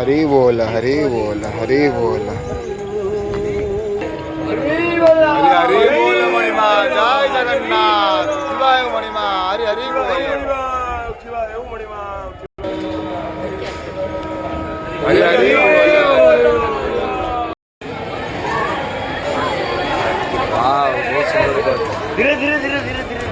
हरी बोल हरी बोल हरी बोल हरी हरी बोल मणिमा जय जगन्नाथ शिवाय मणिमा हरी हरी बोल हरी हरी बोल वाह बहुत सुंदर धीरे धीरे धीरे धीरे धीरे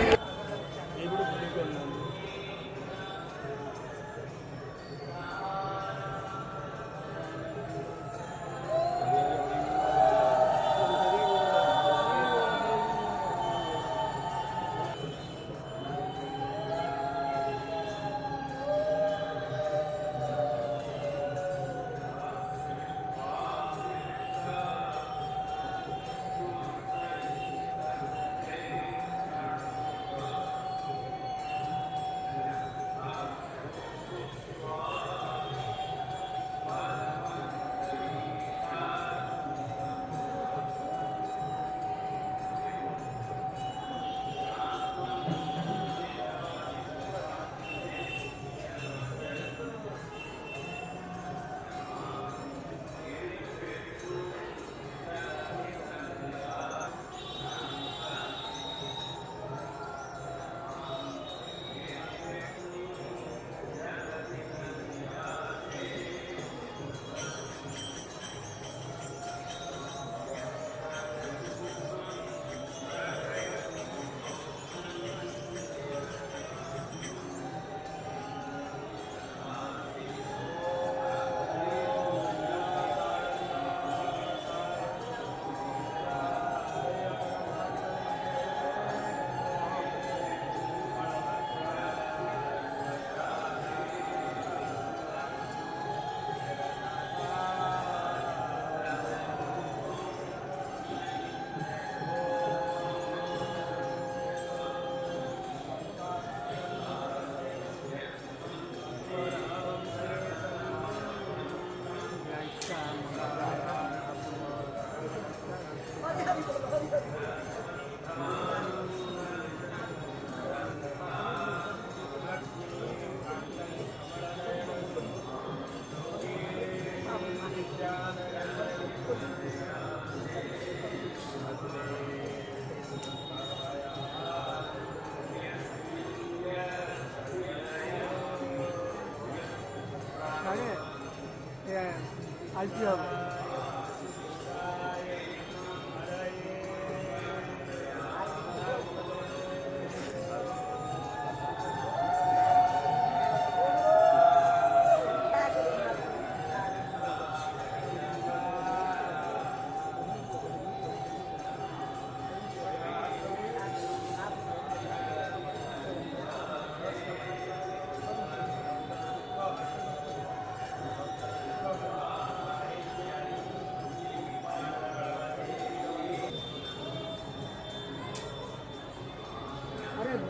आलती হবে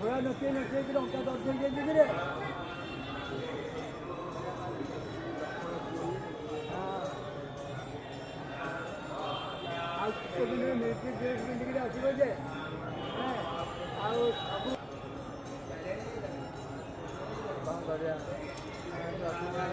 घोड़ा नचे नचे के लौटा दर्शन दे रे आज को दिन मिलिट्री ड्रेस पिंड के आसीबे जे आ सब कौन कर